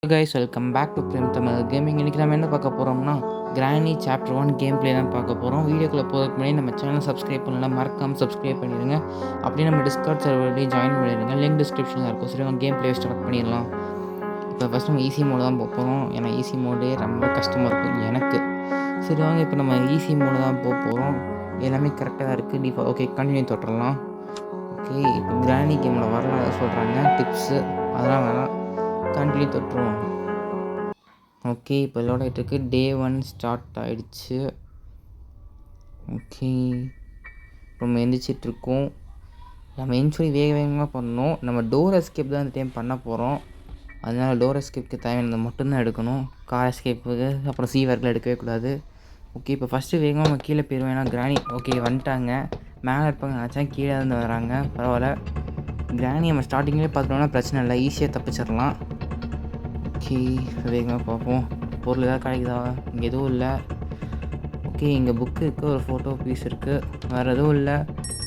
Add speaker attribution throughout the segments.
Speaker 1: Guys welcome back to Prem Tamil gaming. இன்றைக்கி நம்ம என்ன பார்க்க போகிறோம்னா கிரானி சாப்டர் 1 கேம் பிளே தான் பார்க்க போகிறோம். வீடியோக்குள்ளே போகிறதுக்கு முன்னாடி நம்ம சேனல் சப்ஸ்கிரைப் பண்ணலாம், மறக்காமல் சப்ஸ்கிரைப் பண்ணிடுங்க. அப்படியே நம்ம டிஸ்கார்ட் சர்வர்லேயும் ஜாயின் பண்ணிடுங்க, லிங்க் டிஸ்கிரிப்ஷனில் இருக்கும். சரி, நம்ம கேம் பிளே ஸ்டார்ட் பண்ணிடலாம். இப்போ ஃபஸ்ட் நம்ம ஈஸி மோடு தான் போக போகிறோம், ஏன்னா ஈஸி மோடே ரொம்ப கஷ்டமாக இருக்கும் எனக்கு. சரி வாங்க, இப்போ நம்ம ஈஸி மோடு தான் போக போகிறோம். எல்லாமே கரெக்டாக தான் இருக்குது. ஓகே, கண்டினியூ தொட்டுடலாம். ஓகே, இப்போ கிரானி கேமில் வரலாம் சொல்கிறாங்க டிப்ஸு, அதெல்லாம் வேணாம், கண்டினியூ தொட்டுருவோம். ஓகே, இப்போ லோட் ஆகிட்டுருக்கு. டே 1 ஸ்டார்ட் ஆகிடுச்சு. ஓகே, நம்ம எந்திரிச்சிட்ருக்கோம். நம்ம எந்திரி வேகமாக பண்ணணும். நம்ம டோர் எஸ்கேப் தான் இந்த டைம் பண்ண போகிறோம். அதனால் டோர் எஸ்கேப்புக்கு தேவையானது மட்டும்தான் எடுக்கணும். கார் எஸ்கேப்புக்கு அப்புறம் சீவர்க்கில் எடுக்கவே கூடாது. ஓகே, இப்போ ஃபஸ்ட்டு வேகமாக நம்ம கீழே போயிடுவோம். ஏன்னா கிரானி ஓகே வந்துட்டாங்க. மேலே இருப்பாங்க நினச்சேன், கீழே இருந்து வராங்க. பரவாயில்ல, கிரானி நம்ம ஸ்டார்டிங்லேயே பார்த்துட்டோம்னா பிரச்சனை இல்லை, ஈஸியாக தப்பிச்சிடலாம். ஓகே, வேகமாக பார்ப்போம். பொருள் ஏதாவது கிடைக்குதா? இங்கே எதுவும் இல்லை. ஓகே, இங்கே புக்கு இருக்குது, ஒரு ஃபோட்டோ பீஸ் இருக்குது, வேறு எதுவும் இல்லை.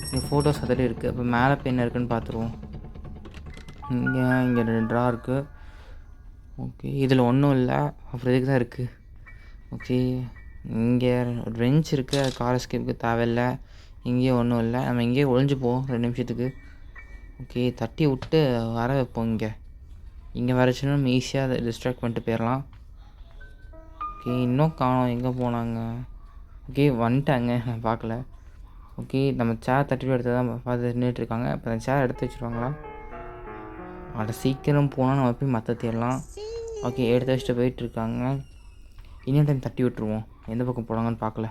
Speaker 1: இங்கே ஃபோட்டோஸ் அதில் இருக்குது. இப்போ மேலே என்ன இருக்குதுன்னு பார்த்துருவோம். இங்கே 2 ட்ரா இருக்குது. ஓகே, இதில் ஒன்றும் இல்லை, அப்புறம் இதுக்கு தான் இருக்குது. ஓகே, இங்கே ஒரு பெஞ்ச் இருக்குது, அது கார் எஸ்கேப்புக்கு தேவையில்லை. இங்கேயும் ஒன்றும் இல்லை, நம்ம இங்கேயே ஒழிஞ்சு போவோம் 2 நிமிஷத்துக்கு. ஓகே, தட்டி விட்டு வர வைப்போம். இங்கே வரச்சுன்னா நம்ம ஈஸியாக அதை டிஸ்ட்ராக்ட் பண்ணிட்டு போயிடலாம். ஓகே, இன்னும் காணோம், எங்கே போனாங்க? ஓகே, வந்துட்டாங்க, நான் பார்க்கல. ஓகே, நம்ம சேர் தட்டி எடுத்து தான் பார்த்து நின்றுட்டுருக்காங்க. இப்போ அந்த சேர் எடுத்து வச்சுருவாங்களா? அதை சீக்கிரம் போனால் நம்ம போய் மற்ற தேடலாம். ஓகே, எடுத்து வச்சுட்டு போயிட்டுருக்காங்க. இன்னொரு டைம் தட்டி விட்டுருவோம், எந்த பக்கம் போனாங்கன்னு பார்க்கல.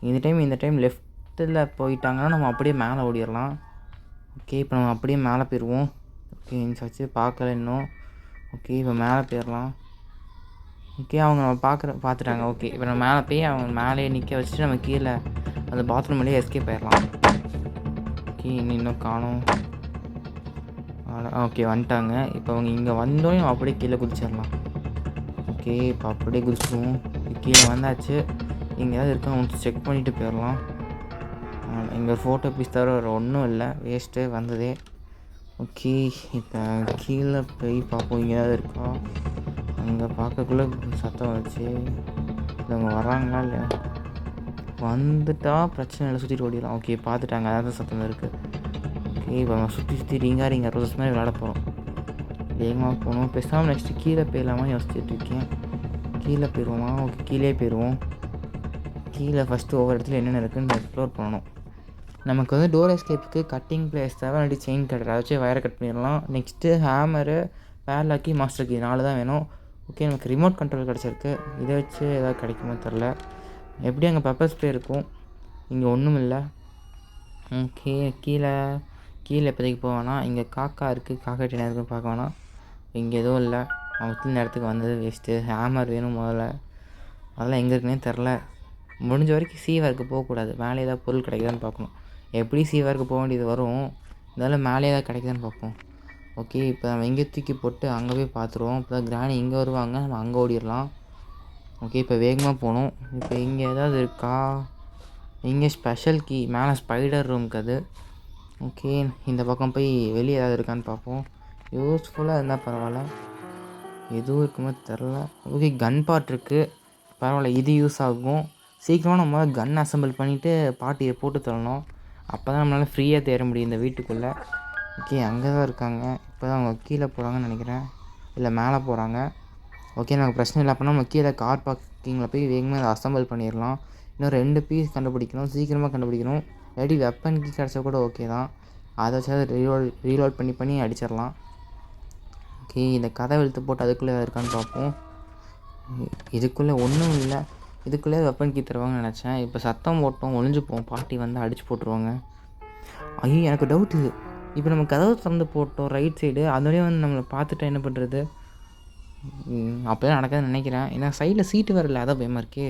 Speaker 1: இந்த டைம் லெஃப்ட்டில் போயிட்டாங்கன்னா நம்ம அப்படியே மேலே ஓடிடலாம். ஓகே, இப்போ நம்ம அப்படியே மேலே போயிடுவோம். ஓகே, வச்சு பார்க்கல இன்னும். ஓகே, இப்போ மேலே போயிடலாம். ஓகே, அவங்க நம்ம பார்த்துட்டாங்க. ஓகே, இப்போ நம்ம மேலே போய் அவங்க மேலேயே நிற்க வச்சுட்டு நம்ம கீழே அந்த பாத்ரூம்லேயே எஸ்கேப் ஆயிடலாம். ஓகே, இன்னும் காணும். ஓகே, வந்துட்டாங்க. இப்போ அவங்க இங்கே வந்தோடனே அப்படியே கீழே குதிச்சிடலாம். ஓகே, இப்போ அப்படியே குதிச்சிடுவோம். கீழே வந்தாச்சு. இங்கே ஏதாவது இருக்கான்னு ஒன்று செக் பண்ணிவிட்டு போயிடலாம். இங்கே ஒரு ஃபோட்டோ பீஸ் தவிர வேறு ஒன்றும் இல்லை, வேஸ்ட்டு வந்ததே. ஓகே, இப்போ கீழே போய் பார்ப்போம், இங்கே ஏதாவது இருக்கா. அங்கே பார்க்கக்குள்ளே சத்தம் வச்சு அவங்க வராங்களா இல்லையா? வந்துட்டா பிரச்சனை இல்லை, சுற்றிட்டு ஓடிடலாம். ஓகே, பார்த்துட்டாங்க, அதாவது சத்தம் இருக்குது. ஓகே, இப்போ நம்ம சுற்றி ரிங்காக ரோசஸ் மாதிரி விளையாட போகிறோம். வேகமாக போகணும். பேசாமல் நெக்ஸ்ட்டு கீழே போயிடலாமா யோசிச்சுட்டு இருக்கேன். கீழே போயிடுவோமா? ஓகே, கீழே போயிடுவோம். கீழே ஃபஸ்ட்டு ஒவ்வொரு இடத்துல என்னென்ன இருக்குதுன்னு எக்ஸ்ப்ளோர் பண்ணணும். நமக்கு வந்து டோர் எஸ்கேப்புக்கு கட்டிங் பிளேஸ் தேவை, இல்லாட்டி செயின் கட்டர், அதை வச்சு வயரை கட் பண்ணிடலாம். நெக்ஸ்ட்டு ஹேமரு, பேர்லாக்கி, மாஸ்டர் கீ 4 தான் வேணும். ஓகே, நமக்கு ரிமோட் கண்ட்ரோல் கிடச்சிருக்கு. இதை வச்சு ஏதாவது கிடைக்குமோ தெரில. எப்படி அங்கே பெப்பர் ஸ்ப்ரே இருக்கும், இங்கே ஒன்றும் இல்லை. ஓகே, கீழே இப்போதைக்கு போவேனா. இங்கே காக்கா இருக்குது, காக்கா என்ன இருக்குன்னு பார்க்க வேணாம். இங்கே எதுவும் இல்லை, அவத்துல நேரத்துக்கு வந்தது வேஸ்ட்டு. ஹேமர் வேணும் முதல்ல, அதெல்லாம் எங்கே இருக்குன்னே தெரில. முடிஞ்ச வரைக்கும் சீவருக்கு போகக்கூடாது, மேலே ஏதாவது பொருள் கிடைக்குதான்னு பார்க்கணும். எப்படி சீவருக்கு போக வேண்டியது வரும், இருந்தாலும் மேலே ஏதாவது கிடைக்குதான்னு பார்ப்போம். ஓகே, இப்போ நம்ம இங்கே தூக்கி போட்டு அங்கே போய் பார்த்துருவோம். இப்போ தான் கிரானி இங்கே வருவாங்க, நம்ம அங்கே ஓடிடலாம். ஓகே, இப்போ வேகமாக போகணும். இப்போ இங்கே ஏதாவது இருக்கா? இங்கே ஸ்பெஷல் கீ மேலே ஸ்பைடர் ரூமுக்கு அது. ஓகே, இந்த பக்கம் போய் வெளியே ஏதாவது இருக்கான்னு பார்ப்போம். யூஸ்ஃபுல்லாக இருந்தால் பரவாயில்ல, எதுவும் இருக்குமோ தெரில. ஓகே, கன் பார்ட் இருக்குது, பரவாயில்ல, இது யூஸ் ஆகும். சீக்கிரமாக நம்ம கன் அசம்பிள் பண்ணிவிட்டு பாட்டியை போட்டு தரணும். அப்போ தான் நம்மளால் ஃப்ரீயாக தேட முடியும் இந்த வீட்டுக்குள்ளே. ஓகே, அங்கே தான் இருக்காங்க. இப்போ தான் அவங்க கீழே போகிறாங்கன்னு நினைக்கிறேன், இல்லை மேலே போகிறாங்க. ஓகே, நமக்கு பிரச்சனை இல்லை. அப்படின்னா நம்ம கீழே கார் பார்க்கிங்கில் போய் வேகமாக அதை அசம்பிள் பண்ணிடலாம். இன்னும் 2 பீஸ் கண்டுபிடிக்கணும், சீக்கிரமாக கண்டுபிடிக்கணும். இல்லாட்டி வெப்பன் கீ கிடச்சா கூட ஓகே தான், அதை வச்சு அதை ரீலோட் பண்ணி அடிச்சிடலாம். ஓகே, இந்த கதை வெளுத்து போட்டு அதுக்குள்ளே இருக்கான்னு பார்ப்போம். இதுக்குள்ளே ஒன்றும் இல்லை, இதுக்குள்ளே வெப்பன் கீ தருவாங்கன்னு நினச்சேன். இப்போ சத்தம் போட்டோம், ஒளிஞ்சு போவோம், பாட்டி வந்து அடித்து போட்டுருவாங்க. ஐயோ, எனக்கு டவுட்டு. இப்போ நம்ம கதவு திறந்து போட்டோம் ரைட் சைடு, அதோடய வந்து நம்மளை பார்த்துட்டா என்ன பண்ணுறது? அப்போதான் நடக்காதுன்னு நினைக்கிறேன். ஏன்னா சைடில் சீட்டு வரல, அதான் பயமாக இருக்கே.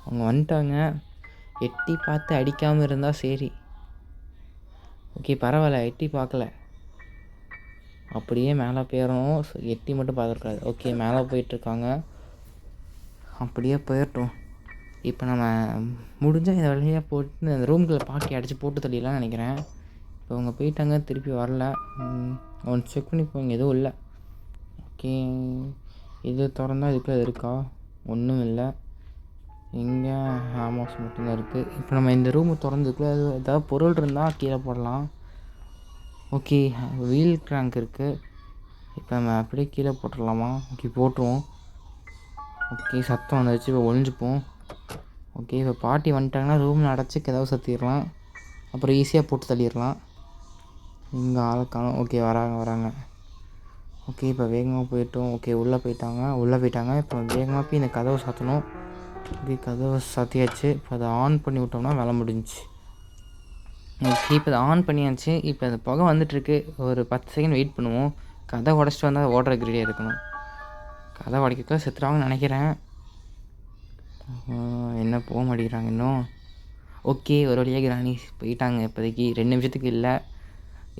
Speaker 1: அவங்க வந்துட்டாங்க, எட்டி பார்த்து அடிக்காமல் இருந்தால் சரி. ஓகே, பரவாயில்ல, எட்டி பார்க்கல, அப்படியே மேலே போயிடணும். எட்டி மட்டும் பார்த்துருக்காது. ஓகே, மேலே போயிட்டுருக்காங்க, அப்படியே போயிட்டோம். இப்போ நம்ம முடிஞ்சால் இந்த வழியாக போட்டு அந்த ரூம்குள்ளே பாட்டி அடித்து போட்டு தள்ளிடலாம்னு நினைக்கிறேன். இப்போ அவங்க போயிட்டாங்க, திருப்பி வரல. ஒன்று செக் பண்ணி போங்க, எதுவும் இல்லை. ஓகே, இது திறந்தா இதுக்குள்ளே இருக்கா? ஒன்றும் இல்லை. இங்கே ஹேமர்ஸ் மட்டும்தான் இருக்குது. இப்போ நம்ம இந்த ரூமை திறந்ததுக்குள்ளே ஏதாவது பொருள் இருந்தால் கீழே போடலாம். ஓகே, வீல் கிராங்க் இருக்குது. இப்போ நம்ம அப்படியே கீழே போட்டுடலாமா? ஓகே, போட்டுருவோம். ஓகே, சத்தம் வந்துடுச்சு. இப்போ ஒழிஞ்சுப்போம். ஓகே, இப்போ பாட்டி வந்துட்டாங்கன்னா ரூமில் அடைச்சி கதவை சத்திடலாம். அப்புறம் ஈஸியாக போட்டு தள்ளிடலாம். இங்கே ஆளை காணோம். ஓகே, வராங்க. ஓகே, இப்போ வேகமாக போயிட்டோம். ஓகே, உள்ளே போயிட்டாங்க. இப்போ வேகமாக போய் இந்த கதவை சாத்தணும். ஓகே, கதவை சாத்தியாச்சு. இப்போ அதை ஆன் பண்ணி விட்டோம்னா வேலை முடிஞ்சிச்சு. ஓகே, இப்போ அதை ஆன் பண்ணியாச்சு. இப்போ அந்த புகை வந்துட்டுருக்கு. ஒரு 10 செகண்ட் வெயிட் பண்ணுவோம். கதை உடச்சிட்டு வந்தால் ஓடுறதுக்கு ரெடியாக இருக்கணும். கதை உடைக்கிறதுல செத்துறாங்கன்னு நினைக்கிறேன். என்ன போக மாட்டேங்கிறாங்க இன்னும். ஓகே, ஒரு வழியாக கிராணி போயிட்டாங்க. இப்போதைக்கு 2 நிமிஷத்துக்கு இல்லை.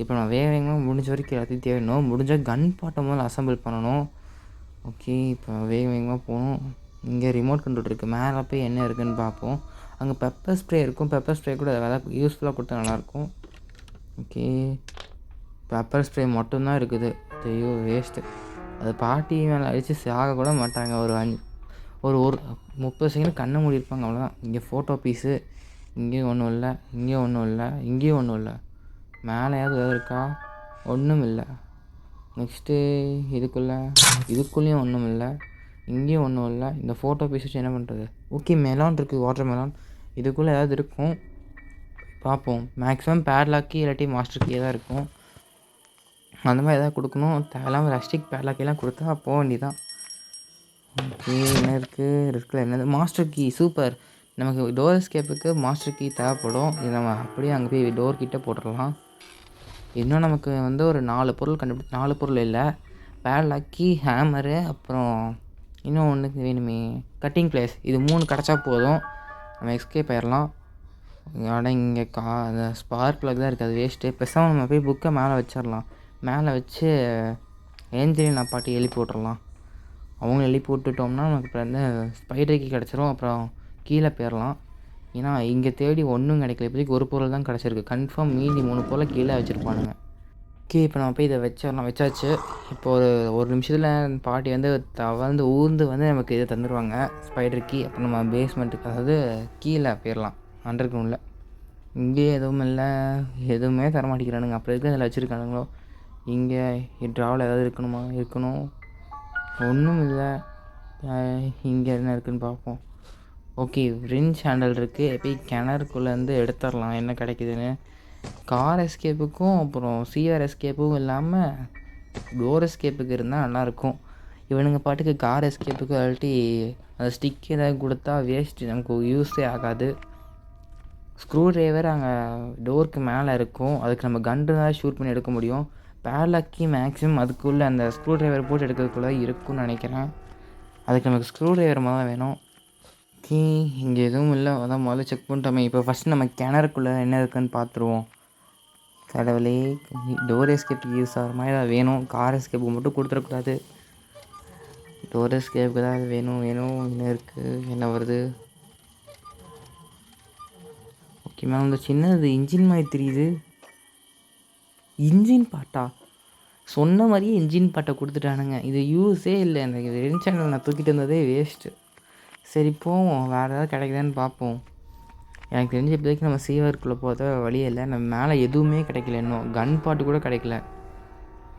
Speaker 1: இப்போ நான் வேகமாக முடிஞ்ச வரைக்கும் எல்லாத்தையும் தேடணும். முடிஞ்சால் கன் பாட்டை முதல்ல அசம்பிள் பண்ணணும். ஓகே, இப்போ வேகமாக போகணும். இங்கே ரிமோட் கண்ட்ரோல் இருக்குது. மேலே போய் என்ன இருக்குதுன்னு பார்ப்போம். அங்கே பெப்பர் ஸ்ப்ரே இருக்கும். பெப்பர் ஸ்ப்ரே கூட வேலை யூஸ்ஃபுல்லாக கொடுத்தா நல்லாயிருக்கும். ஓகே, பெப்பர் ஸ்ப்ரே மட்டும்தான் இருக்குது. ஐயோ, வேஸ்ட்டு. அது பாட்டி மேலே அடித்து சாக கூட மாட்டாங்க. ஒரு 30 செகண்ட் கண்ணை மூடியிருப்பாங்க, அவ்வளோதான். இங்கே ஃபோட்டோ பீஸு. இங்கேயும் ஒன்றும் இல்லை. இங்கேயும் ஒன்றும் இல்லை. மேலேயாவது எதாவது இருக்கா? ஒன்றும் இல்லை. நெக்ஸ்ட்டு இதுக்குள்ளேயும் ஒன்றும் இல்லை. இங்கேயும் ஒன்றும் இல்லை. இந்த ஃபோட்டோ பீஸ் வச்சு என்ன பண்ணுறது? ஓகே, மெலான் இருக்குது. Water melon. இதுக்குள்ளே ஏதாவது இருக்கும், பார்ப்போம். மேக்ஸிமம் பேட்லாக்கி இல்லாட்டி மாஸ்டர் கீ தான் இருக்கும். அந்த மாதிரி எதாவது கொடுக்கணும். தேவையில்லாமல் ரஸ்டிக் பேட்லாக்கெல்லாம் கொடுத்தா போக வேண்டியதான். ஓகே, என்ன இருக்குது? என்னது? Master key. சூப்பர். நமக்கு டோர் எஸ்கேப்புக்கு மாஸ்டர் கீ தேவைப்படும். இது நம்ம அப்படியே அங்கே போய் டோர் கிட்டே போட்டுடலாம். இன்னும் நமக்கு ஒரு 4 பொருள் 4 பொருள் இல்லை. பேட்லாக்கி, ஹேமரு, அப்புறம் இன்னும் ஒன்றுக்கு வேணுமே, கட்டிங் பிளேஸ். இது 3 கிடச்சா போதும், நம்ம எஸ்கேப் ஆயிடலாம். ஆனால் இங்கே அந்த ஸ்பார்க் ப்ளக் தான் இருக்குது, அது வேஸ்ட்டு. பெருசாக நம்ம போய் புக்கை மேலே வச்சிடலாம். மேலே வச்சு ஏஞ்சலின் பாட்டி எழுப்பி விட்றலாம். அவங்களும் எழுப்பி விட்டுட்டோம்னா நமக்கு இப்போ ஸ்பைடருக்கு கிடச்சிரும். அப்புறம் கீழே போயிடலாம். ஏன்னா இங்கே தேடி ஒன்றும் கிடைக்கல. இப்போதைக்கு ஒரு பொருள் தான் கிடச்சிருக்கு. கன்ஃபார்ம் மீதி 3 பொருளை கீழே வச்சுருப்பானுங்க. ஓகே, இப்போ நம்ம போய் இதை வச்சாச்சு. இப்போ ஒரு நிமிஷத்தில் பாட்டி தவழ்ந்து ஊர்ந்து நமக்கு இதை தந்துடுவாங்க, ஸ்பைடர் கீ. அப்போ நம்ம பேஸ்மெண்ட்டுக்கு, அதாவது கீழே போயிடலாம், அண்டர் கிரவுண்டில். இங்கே எதுவும் இல்லை, எதுவுமே தர மாட்டேங்கிறானுங்க. அப்புறம் எதுக்கு அதில் வச்சுருக்கானுங்களோ. இங்கே ட்ராவில் ஏதாவது இருக்கணும். ஒன்றும் இல்லை. இங்கே என்ன இருக்குதுன்னு பார்ப்போம். ஓகே, ரிஞ்ச் ஹேண்டல் இருக்குது. போய் கிணறுக்குள்ளேருந்து எடுத்துடலாம் என்ன கிடைக்குதுன்னு. கார் எஸ்கேப்புக்கும் அப்புறம் சிஆர் எஸ்கேப்பும் இல்லாமல் டோர் எஸ்கேப்புக்கு இருந்தால் நல்லாயிருக்கும். இவனுங்க பாட்டுக்கு கார் எஸ்கேப்புக்கு அல்ட்டி அந்த ஸ்டிக் ஏதாவது கொடுத்தா வேஸ்ட்டு, நமக்கு யூஸே ஆகாது. ஸ்க்ரூ ட்ரைவர் அங்கே டோருக்கு மேலே இருக்கும். அதுக்கு நம்ம கன்று தான் ஷூட் பண்ணி எடுக்க முடியும். பேட்லாக்கி மேக்ஸிமம் அதுக்குள்ளே அந்த ஸ்க்ரூ ட்ரைவர் போட்டு எடுக்கிறதுக்குள்ளே இருக்குன்னு நினைக்கிறேன். அதுக்கு நமக்கு ஸ்க்ரூ ட்ரைவர் மாதிரி வேணும். ஓகே, இங்கே எதுவும் இல்லை. அதான் முதல்ல செக் பண்ணிட்டோமே. இப்போ ஃபஸ்ட் நம்ம கிணறுக்குள்ளே என்ன இருக்குதுன்னு பார்த்துருவோம். கடவுளே, டோர் எஸ்கேப்புக்கு யூஸ் ஆகிற மாதிரி தான் வேணும். கார் எஸ்கேப்புக்கு மட்டும் கொடுத்துடக்கூடாது. டோர் எஸ்கேப்புக்கு தான் வேணும். என்ன இருக்குது, என்ன வருது? ஓகே மேம், இந்த சின்னது இன்ஜின் மாதிரி தெரியுது. இன்ஜின் பாட்டா? சொன்ன மாதிரியே இன்ஜின் பாட்டை கொடுத்துட்டானுங்க. இது யூஸே இல்லை. எனக்கு ரெண்டு சேனல் நான் தூக்கிட்டு வந்ததே வேஸ்ட்டு. சரி, போவோம், வேறு ஏதாவது கிடைக்குதான்னு பார்ப்போம். எனக்கு தெரிஞ்ச இப்போதைக்கு நம்ம சீவருக்குள்ளே போகிறத வழியே இல்லை. நம்ம மேலே எதுவுமே கிடைக்கல. இன்னும் கன் பாட்டு கூட கிடைக்கல.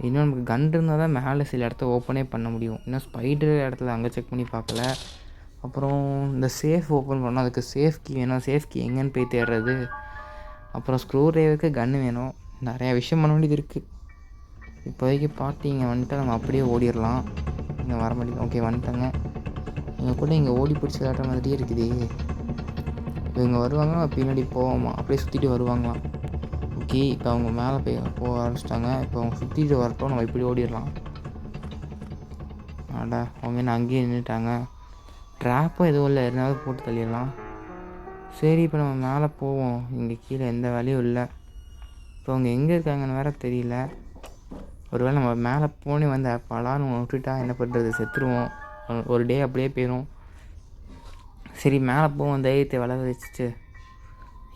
Speaker 1: இன்னும் நமக்கு கன் இருந்தால் தான் மேலே சில இடத்த ஓப்பனே பண்ண முடியும். இன்னும் ஸ்பைடர் இடத்துல அங்கே செக் பண்ணி பார்க்கல. அப்புறம் இந்த சேஃப் ஓப்பன் பண்ணோம், அதுக்கு சேஃப் கீ வேணும். சேஃப் கீ எங்கேன்னு போய் தேடுறது. அப்புறம் ஸ்க்ரூ ட்ரைவருக்கு கன்று வேணும். நிறையா விஷயம் பண்ண வேண்டியது இருக்குது. இப்போதைக்கு பாட்டி இங்கே வந்துட்டு நம்ம அப்படியே ஓடிடலாம். இங்கே வர மாட்டேங்குது. ஓகே, வந்துட்டாங்க. இங்கே கூட இங்கே ஓடி பிடிச்சி விளாட்ற மாதிரியே இருக்குது. இவங்க வருவாங்க, பின்னாடி போவோமா, அப்படியே சுற்றிட்டு வருவாங்களாம். ஓகே, இப்போ அவங்க மேலே போக ஆரம்பிச்சிட்டாங்க. இப்போ அவங்க சுற்றிட்டு வரட்டும், நம்ம இப்படி ஓடிடலாம். அவங்க என்ன அங்கேயே நின்றுட்டாங்க. ட்ராப்பும் எதுவும் இல்லை, எதுனாவது போட்டு தள்ளிடலாம். சரி, இப்போ நம்ம மேலே போவோம். இங்கே கீழே எந்த வேலையும் இல்லை. இப்போ அவங்க எங்கே இருக்காங்கன்னு வேறு தெரியல. ஒருவேளை நம்ம மேலே போனே பலான்னு விட்டுட்டா என்ன பண்ணுறது, செத்துருவோம். ஒரு டே அப்படியே போயிடும். சரி, மேலே போவோம், தைரியத்தை வளர வச்சுட்டு.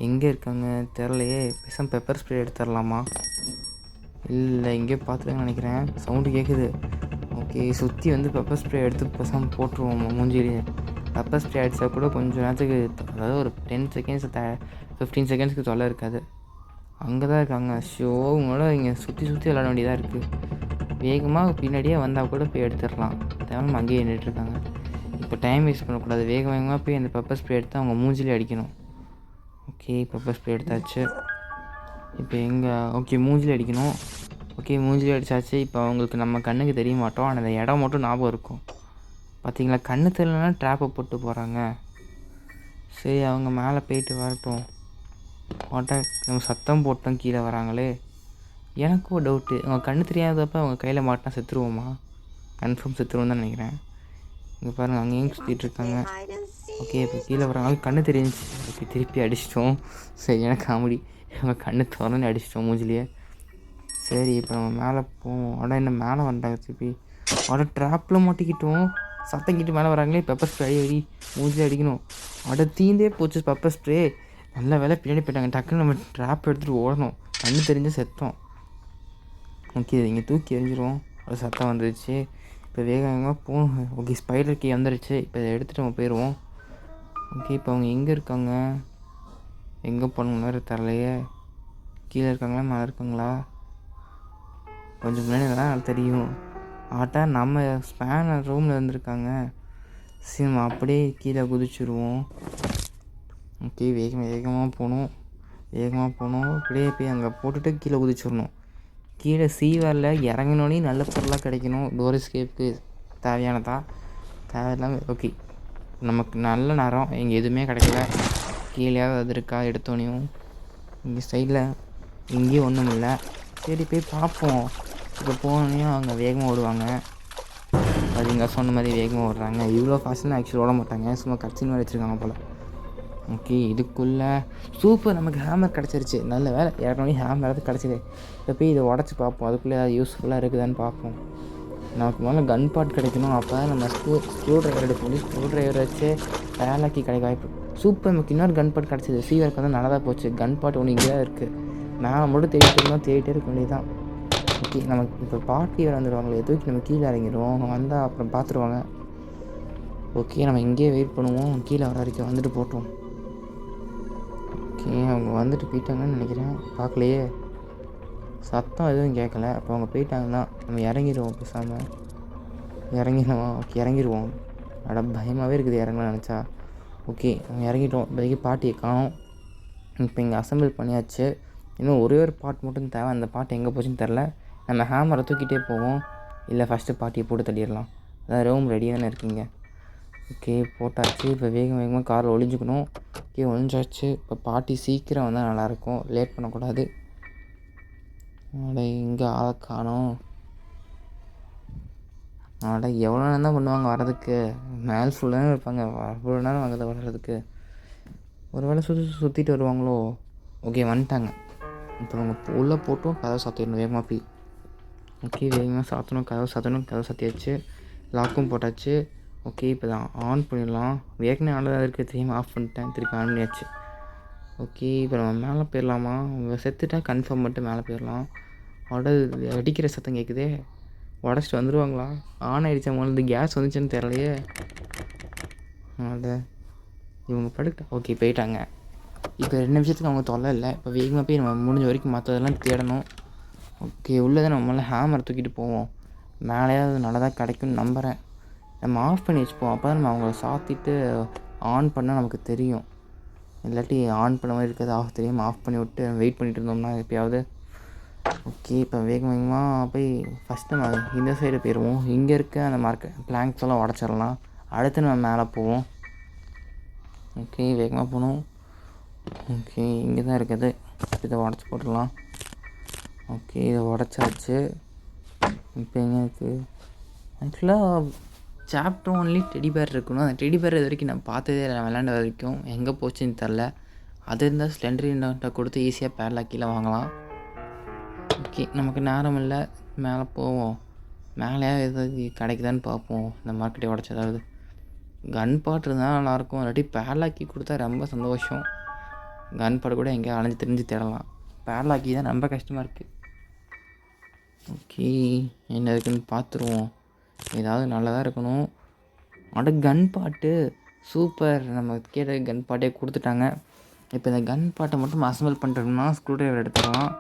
Speaker 1: எங்கே இருக்காங்க தெரிலையே. பேசாமல் பெப்பர் ஸ்ப்ரே எடுத்துடலாமா? இல்லை, எங்கேயோ பார்த்துருக்கேன்னு நினைக்கிறேன். சவுண்டு கேட்குது. ஓகே, சுற்றி வந்து பெப்பர் ஸ்ப்ரே எடுத்து பேசாமல் போட்டுருவோம் மூஞ்சிலேயே. பெப்பர் ஸ்ப்ரே அடித்தா கூட கொஞ்சம் நேரத்துக்கு, அதாவது ஒரு 10 செகண்ட்ஸ் 15 செகண்ட்ஸ்க்கு தொல்லை இருக்காது. அங்கே தான் இருக்காங்க. ஷோ, உங்களோட இங்கே சுற்றி சுற்றி விளாட வேண்டியதாக இருக்குது. வேகமாக பின்னாடியே வந்தால் கூட போய் எடுத்துடலாம். தேவையில்லாம அங்கேயே நின்றுட்டுருக்காங்க. இப்போ டைம் வேஸ்ட் பண்ணக்கூடாது. வேகமாக போய் அந்த பெப்பர் ஸ்ப்ரே எடுத்து அவங்க மூஞ்சிலே அடிக்கணும். ஓகே, பெப்பர் ஸ்ப்ரே எடுத்தாச்சு. இப்போ எங்கே? ஓகே, மூஞ்சிலே அடிக்கணும். ஓகே, மூஞ்சிலே அடித்தாச்சு. இப்போ அவங்களுக்கு நம்ம கண்ணுக்கு தெரிய மாட்டோம், ஆனால் அந்த இடம் மட்டும் ஞாபகம் இருக்கும். பார்த்தீங்களா, கண்ணு தெரியலனா ட்ராப்பை போட்டு போகிறாங்க. சரி, அவங்க மேலே போயிட்டு வரட்டும். நம்ம சத்தம் போட்டோம், கீழே வராங்களே. எனக்கும் ஒரு டவுட்டு, அவங்க கண்ணு தெரியாதப்போ அவங்க கையில் மாட்டினா செத்துருவோமா? கன்ஃபார்ம் செத்துருவோம் தான் நினைக்கிறேன். இங்கே பாருங்கள், அங்கேயும் சுற்றிட்டுருக்காங்க. ஓகே, இப்போ கீழே வராங்க. கண்ணு தெரிஞ்சிச்சு. ஓகே, திருப்பி அடிச்சிட்டோம். சரி, எனக்கு காமெடி. அவங்க கண்ணு திறந்து அடிச்சிட்டோம் மூஞ்சிலேயே. சரி, இப்போ நம்ம மேலே போவோம். ஆனால் என்ன மேலே வந்துட்டாங்க திருப்பி. ட்ராப்பில் மாட்டிக்கிட்டோம். சத்தங்கிட்டு மேலே வராங்களே. பெப்பர் ஸ்ப்ரே அடி மூஞ்சிலே அடிக்கணும். தீந்தே போச்சு பெப்பர் ஸ்ப்ரே. நல்ல வேலை பின்னாடி போயிட்டாங்க. டக்குன்னு நம்ம ட்ராப் எடுத்துகிட்டு ஓடணும். கண்ணு தெரிஞ்சு செத்தோம். ஓகே, இங்கே தூக்கி எறிஞ்சிரும். அது சத்தம் வந்துடுச்சு. இப்போ வேகமாக போகணும். ஓகே, ஸ்பைடர் கீ வந்துடுச்சு. இப்போ இதை எடுத்துகிட்டு நம்ம போயிடுவோம். ஓகே, இப்போ அவங்க எங்கே இருக்காங்க? எங்கே போகணுன்னு தரலையே. கீழே இருக்காங்களா, மேலே இருக்காங்களா? கொஞ்சம் முன்னாடி தான் தெரியும். நம்ம ஸ்பேனர் ரூமில் இருந்திருக்காங்க. சரி, நம்ம அப்படியே கீழே குதிச்சுருவோம். ஓகே, வேகமாக போகணும். அப்படியே போய் அங்கே போட்டுட்டு கீழே குதிச்சிடணும். கீழே சீவரில் இறங்கினோடனே நல்ல பொருளாக கிடைக்கணும். டோர் எஸ்கேப்புக்கு தேவையானதா? தேவையில்லாமல். ஓகே, நமக்கு நல்ல நேரம். இங்கே எதுவுமே கிடைக்கல. கீழேயாவது அது இருக்கா? எடுத்தோனையும் இங்கே சைடில் இங்கேயும் ஒன்றும் இல்லை. சரி, போய் பார்ப்போம். இப்போ போனோடனையும் அவங்க வேகமாக ஓடுவாங்க. அது இங்கே சொன்ன மாதிரி வேகமாக ஓடுறாங்க. இவ்வளோ ஃபாஸ்ட்னு ஆக்சுவலி ஓட மாட்டாங்க, சும்மா கட்சின் மாதிரி வச்சுருக்காங்க போல். ஓகே, இதுக்குள்ளே சூப்பர், நமக்கு ஹேமர் கிடச்சிருச்சு. நல்ல வேலை, ஏற்கனவே ஹேமர் கிடச்சிது. இப்போ போய் இதை உடச்சி பார்ப்போம். அதுக்குள்ளே ஏதாவது யூஸ்ஃபுல்லாக இருக்குதான்னு பார்ப்போம். நமக்கு முதல்ல கன் பார்ட் கிடைக்கணும். அப்போ தான் நம்ம ஸ்க்ரூ ட்ரைவர் எடுக்க முடியும். ஸ்க்ரூ ட்ரைவர் வச்சு வேலைக்கு கிடைக்க வாய்ப்பு. சூப்பர், நமக்கு இன்னொரு கன் பார்ட் கிடச்சிது. சீவருக்கு வந்து நல்லதாக போச்சு. கன் பார்ட் ஒன்று இங்கே இருக்குது. நான் மட்டும் தேடிட்டே இருக்க வேண்டியதுதான். ஓகே, நமக்கு இப்போ பாட்டி வேறு வந்துடுவாங்களே. தூக்கி நம்ம கீழே இறங்கிடுவோம். அவங்க வந்தால் அப்புறம் பார்த்துருவாங்க. ஓகே, நம்ம இங்கேயே வெயிட் பண்ணுவோம். கீழே வர வரைக்கும் வந்துட்டு போட்டோம். ஓகே, அவங்க வந்துட்டு போயிட்டாங்கன்னு நினைக்கிறேன். பார்க்கலையே, சத்தம் எதுவும் கேட்கல. அப்போ அவங்க போயிட்டாங்கன்னா நம்ம இறங்கிடுவோம். பேசாமல் இறங்கிடுவோம். ஓகே, இறங்கிடுவோம். பயமாகவே இருக்குது இறங்கலாம் நினச்சா. ஓகே, நம்ம இறங்கிட்டோம். இப்போதைக்கு பாட்டியை காணோம். இப்போ இங்கே அசம்பிள் பண்ணியாச்சு. இன்னும் ஒரே ஒரு பாட் மட்டும் தேவை. அந்த பாட்டு எங்கே போச்சுன்னு தெரில. நம்ம ஹேமரை தூக்கிட்டே போவோம், இல்லை ஃபஸ்ட்டு பாட்டியை போட்டு தள்ளிடலாம். அதான் ரூம் ரெடியாக தானே இருக்கீங்க. ஓகே, போட்டாச்சு. இப்போ வேகமாக காரில் ஒளிஞ்சிக்கணும். ஓகே, ஒளிஞ்சாச்சு. இப்போ பாட்டி சீக்கிரம் வந்தால் நல்லாயிருக்கும். லேட் பண்ணக்கூடாது. இங்கே ஆளை காணோம். எவ்வளோ நேரம் தான் பண்ணுவாங்க வரதுக்கு? மேல் ஃபுல்லாக இருப்பாங்க. அவ்வளோ நேரம் வாங்குது வர்றதுக்கு. ஒரு வேளை சுற்றிட்டு வருவாங்களோ. ஓகே, வந்துட்டாங்க. இப்போ நம்ம உள்ளே போட்டும் கதவை சாத்திடணும் வேகமாக போய். ஓகே, வேகமாக சாத்தணும். கதவை சாத்தியாச்சு. லாக்கும் போட்டாச்சு. ஓகே, இப்போ தான் ஆன் பண்ணிடலாம். ஏற்கனவே ஆனதாக இருக்குது, தெரியாமல் ஆஃப் பண்ணிட்டேன். திருப்பி ஆன் பண்ணியாச்சு. ஓகே, இப்போ நம்ம மேலே போயிடலாமா? அவங்க செத்துட்டா கன்ஃபார்ம் பண்ணிட்டு மேலே போயிடலாம். அடிக்கிற சத்தம் கேட்குதே. உடச்சிட்டு வந்துடுவாங்களா? ஆன் ஆகிடுச்சா? முதல்ல கேஸ் வந்துச்சுன்னு தெரியலையே. இவங்க படுக்க. ஓகே, போயிட்டாங்க. இப்போ 2 நிமிஷத்துக்கு அவங்க தொல்லை இல்லை. இப்போ வேகமாக போய் நம்ம முடிஞ்ச வரைக்கும் மற்றதெல்லாம் தேடணும். ஓகே, உள்ளே தான் நம்ம ஹேமரை தூக்கிட்டு போவோம். மேலேயாவது நல்லதாக கிடைக்கும்னு நம்புகிறேன். நம்ம ஆஃப் பண்ணி வச்சுப்போம். அப்போ தான் நம்ம அவங்கள சாத்திட்டு ஆன் பண்ணால் நமக்கு தெரியும். இல்லாட்டி ஆன் பண்ண மாதிரி இருக்கிறது தெரியாமல் ஆஃப் பண்ணி விட்டு வெயிட் பண்ணிகிட்டு இருந்தோம்னா எப்போயாவது. ஓகே, இப்போ வேகமாக போய் ஃபஸ்ட்டு நம்ம இந்த சைடு போயிடுவோம். இங்கே இருக்க அந்த பிளாங்க்ஸ் எல்லாம் உடச்சிடலாம். அடுத்து நம்ம மேலே போவோம். ஓகே, வேகமாக போகணும். ஓகே, இங்கே தான் இருக்குது. இதை உடச்சி போட்டுடலாம். ஓகே, இதை உடச்சாச்சு. இப்போ எங்கே இருக்குது? ஆக்சுவலாக சாப்டர் 1 டெடி பேர் இருக்கணும். அந்த டெடி பேர் இது வரைக்கும் நான் பார்த்ததே இல்லை. விளையாண்ட வரைக்கும் எங்கே போச்சுன்னு தெரில. அது இருந்தால் ஸ்லெண்டரின்ட்ட கொடுத்து ஈஸியாக பேர்லாம் கீழே வாங்கலாம். ஓகே, நமக்கு நேரம் இல்லை. மேலே போவோம். மேலே எதாவது கிடைக்குதான்னு பார்ப்போம். இந்த மார்க்கெட்டை உடச்சி ஏதாவது கன் பாட் இருந்தால் நல்லாயிருக்கும். இல்லாட்டி பேர்லாக்கி கொடுத்தா ரொம்ப சந்தோஷம். கன் பாட் கூட எங்கேயா அலைஞ்சு தெரிஞ்சு தேடலாம். பேர்லாக்கி தான் ரொம்ப கஷ்டமாக இருக்குது. ஓகே, என்ன இருக்குன்னு பார்த்துருவோம். ஏதாவது நல்லதாக இருக்கணும். கன் பாட்டு சூப்பர். நம்ம கேட்ட கன் பாட்டே கொடுத்துட்டாங்க. இப்போ இந்த கன் பாட்டை மட்டும் அசம்பிள் பண்ணிட்டோம்னா ஸ்க்ரூ ட்ரைவர் எடுத்துடலாம்.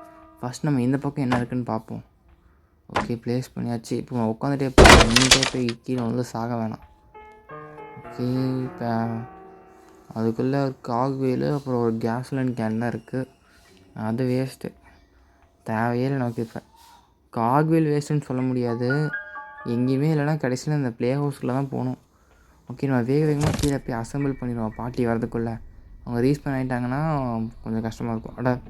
Speaker 1: ஃபஸ்ட் நம்ம இந்த பக்கம் என்ன இருக்குதுன்னு பார்ப்போம். ஓகே, ப்ளேஸ் பண்ணியாச்சு. இப்போ உட்காந்துட்டே நீட்டே போய் கீழே வந்து சாக வேணாம். ஓகே, இப்போ அதுக்குள்ளே ஒரு காக்வேலு அப்புறம் ஒரு கேஸ்லைன் கேன் தான் இருக்குது. அது வேஸ்ட்டு, தேவையே இல்லை நமக்கு. இப்போ காக்வேல் வேஸ்ட்டுன்னு சொல்ல முடியாது, எங்கேயுமே இல்லைனா கடைசியில் இந்த ப்ளே ஹவுஸ்க்குள்ளே தான் போகணும். ஓகே, நம்ம வேகமாக கீழே போய் அசம்பிள் பண்ணிடுவோம். பாட்டி வரதுக்குள்ளே அவங்க ரீஸ்பான் ஆகிட்டாங்கன்னா கொஞ்சம் கஷ்டமாக இருக்கும்.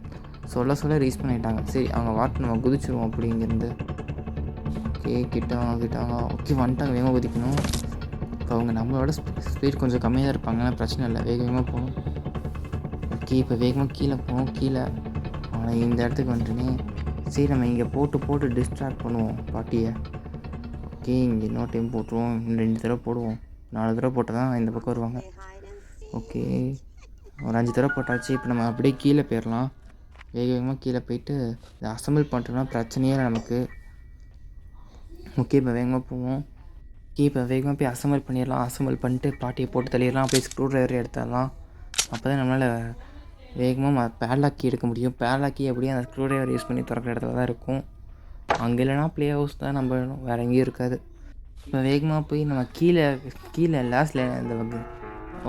Speaker 1: சொல்ல ரீஸ்பான் ஆகிட்டாங்க. சரி, அவங்க வாட்டு நம்ம குதிச்சிடுவோம் அப்படிங்கிறது. ஓகே, கிட்டவங்க ஓகே வந்துட்டாங்க. வேகமாக குதிக்கணும். இப்போ அவங்க நம்மளோட ஸ்பீட் கொஞ்சம் கம்மியாக தான் இருப்பாங்க, பிரச்சனை இல்லை. வேகமாக போகணும். ஓகே, இப்போ வேகமாக கீழே போகணும். கீழே அவனை இந்த இடத்துக்கு வந்துட்டுனே. சரி, நம்ம இங்கே போட்டு டிஸ்ட்ராக்ட் பண்ணுவோம் பாட்டியை. ஓகே, இங்கே இன்னொரு டைம் போட்டுருவோம். 2 தடவை போடுவோம். 4 தடவை போட்டால் தான் இந்த பக்கம் வருவாங்க. ஓகே, ஒரு 5 தடவை போட்டாச்சு. இப்போ நம்ம அப்படியே கீழே போயிடலாம். வேகமாக கீழே போயிட்டு இதை அசம்பிள் பண்ணிட்டோம்னா பிரச்சனையே இல்லை நமக்கு. ஓகே, இப்போ வேகமாக போவோம். ஓகே, இப்போ வேகமாக போய் அசம்பிள் பண்ணிடலாம். அசம்பிள் பண்ணிட்டு பாட்டியை போட்டு தள்ளிடலாம். அப்படியே ஸ்க்ரூ ட்ரைவர் எடுத்துடலாம். அப்போ தான் நம்மளால் வேகமாக பேட்லாக்கி எடுக்க முடியும். பேட்லாக்கி அப்படியே அந்த ஸ்க்ரூ ட்ரைவர் யூஸ் பண்ணி திறக்கிற இடத்துல தான் இருக்கும். அங்கே இல்லைனா ப்ளே ஹவுஸ் தான் நம்ம வேறு எங்கேயும் இருக்காது. இப்போ வேகமாக போய் நம்ம கீழே லாஸ்ட்டில் இந்த வந்து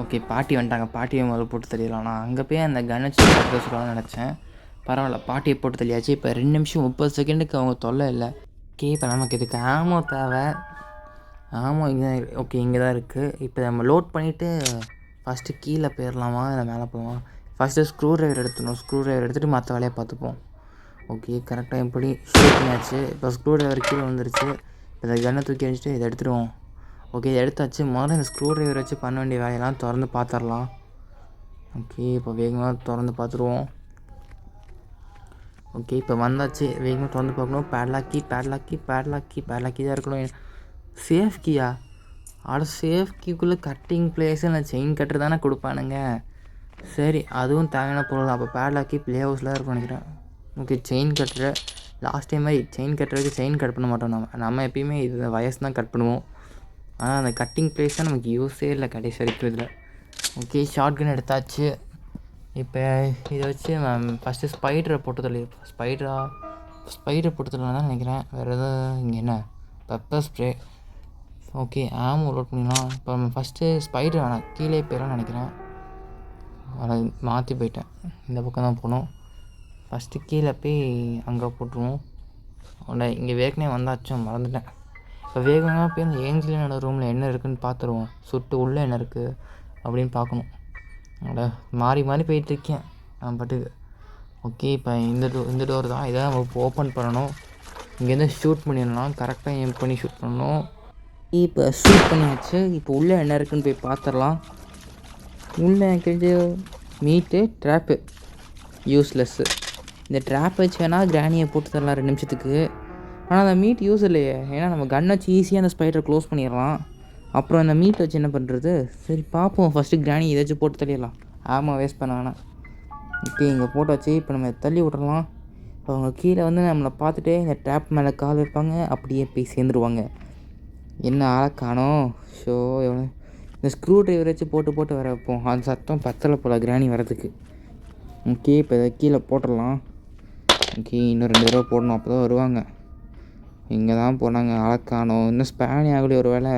Speaker 1: ஓகே பாட்டி வந்துட்டாங்க. பாட்டியை முதல்ல போட்டு தள்ளிடலாம். நான் அங்கே போய் அந்த கனச்சி போட்டு சொல்லலாம்னு நினச்சேன். பரவாயில்ல, பாட்டியை போட்டு தள்ளியாச்சு. இப்போ 2 நிமிஷம் 30 செகண்டுக்கு அவங்க தொல்லை இல்லை. ஓகே, இப்போ நமக்கு இதுக்கு ஆமோ தேவை. ஆமோ இங்கே ஓகே, இங்கே தான் இருக்குது. இப்போ நம்ம லோட் பண்ணிவிட்டு ஃபஸ்ட்டு கீழே போயிடலாமா இல்லை மேலே போவோம்? ஃபஸ்ட்டு ஸ்க்ரூ ட்ரைவர் எடுத்துடணும். ஸ்க்ரூ ட்ரைவர் எடுத்துகிட்டு மற்ற வேலையை பார்த்துப்போம். ஓகே, கரெக்டாக எப்படி ஷூட் பண்ணியாச்சு. இப்போ ஸ்க்ரூ ட்ரைவர் கீழே வந்துருச்சு. இப்போ இந்த கன்னை தூக்கி வச்சுட்டு இதை எடுத்துடுவோம். ஓகே, இதை எடுத்தாச்சு. முதல்ல இந்த ஸ்க்ரூ ட்ரைவர் வச்சு பண்ண வேண்டிய வேலையெல்லாம் திறந்து பார்த்துடலாம். ஓகே, இப்போ வேகமாக திறந்து பார்த்துருவோம். ஓகே, இப்போ வந்தாச்சு. வேகமாக திறந்து பார்க்கணும். பேட்லாக்கி தான் இருக்கணும். சேஃப் கீயா? சேஃப் கீக்குள்ளே கட்டிங் பிளேஸு இல்லை செயின் கட்டுறது தானே கொடுப்பானுங்க. சரி, அதுவும் தேவையான பொருள். அப்போ பேட்லாக்கி ப்ளே ஹவுஸில் தான் இருக்கும் நினைக்கிறேன். ஓகே, செயின் கட்டுற லாஸ்ட் டைம் மாதிரி செயின் கட்டுறதுக்கு செயின் கட் பண்ண மாட்டோம். நம்ம எப்பயுமே இது வயசு தான் கட் பண்ணுவோம். ஆனால் அந்த கட்டிங் பிளேஸ் தான் நமக்கு யூஸே இல்லை கடைசி வரைக்கும் இதில். ஓகே, ஷார்ட் கன் எடுத்தாச்சு. இப்போ இதை வச்சு ஃபஸ்ட்டு ஸ்பைடரை போட்டு தள்ளிடுவோம். ஸ்பைடரை போட்டு தள்ளலாம் தான் நினைக்கிறேன். வேறு எதாவது இங்கே என்ன பெப்பர் ஸ்ப்ரே. ஓகே, ஆமோ லோட் பண்ணிடலாம். இப்போ நம்ம ஃபஸ்ட்டு ஸ்பைடர் வேணாம், கீழே போயிடலாம்னு நினைக்கிறேன். அதை மாற்றி போயிட்டேன். இந்த பக்கம் தான் போகணும். ஃபஸ்ட்டு கீழே போய் அங்கே போட்டுருவோம். இங்கே வேகனே வந்தாச்சும் மறந்துட்டேன். இப்போ வேகமாக போய் அந்த ஏஞ்சலினோட ரூமில் என்ன இருக்குதுன்னு பார்த்துருவோம். சுட்டு உள்ளே என்ன இருக்குது அப்படின்னு பார்க்கணும். மாறி போயிட்டுருக்கேன் நான் பாட்டுக்கு. ஓகே, இப்போ இந்த டோர் தான். இதை நம்ம ஓப்பன் பண்ணணும். இங்கேருந்து ஷூட் பண்ணிடலாம். கரெக்டாக எய்ம் பண்ணி ஷூட் பண்ணணும். இப்போ ஷூட் பண்ணியாச்சு. இப்போ உள்ளே என்ன இருக்குதுன்னு போய் பார்த்துடலாம். உள்ளே எனக்கு மீட்டு ட்ராப்பு யூஸ்லெஸ்ஸு. இந்த ட்ராப் வச்சு வேணால் கிராணியை போட்டு தரலாம் 2 நிமிஷத்துக்கு. ஆனால் அந்த மீட் யூஸ் இல்லையே. ஏன்னா நம்ம கன் வச்சு ஈஸியாக அந்த ஸ்பைடரை க்ளோஸ் பண்ணிடலாம். அப்புறம் அந்த மீட் வச்சு என்ன பண்ணுறது? சரி பார்ப்போம். ஃபஸ்ட்டு கிராணி ஏதாச்சும் போட்டு தள்ளிடலாம். ஆமாம், வேஸ்ட் பண்ண வேணாம். ஓகே, இங்கே போட்டு வச்சு இப்போ நம்ம தள்ளி விட்றலாம். இப்போ அவங்க கீழே வந்து நம்மளை பார்த்துட்டே இந்த ட்ராப் மேலே கால் வைப்பாங்க. அப்படியே போய் சேர்ந்துருவாங்க. என்ன ஆளை காணோம். ஷோ, எவ்வளோ இந்த ஸ்க்ரூ ட்ரைவர் வச்சு போட்டு வர வைப்போம். அந்த சத்தம் பத்தலை போல் கிராணி வரதுக்கு. ஓகே, இப்போ இதை கீழே போட்டுடலாம். ஓகே, இன்னும் 2 தடவை போடணும். அப்போ தான் வருவாங்க. இங்கே தான் போனாங்க, ஆளக்கானோம். இன்னும் ஸ்பேனி ஆகலி ஒரு வேலை.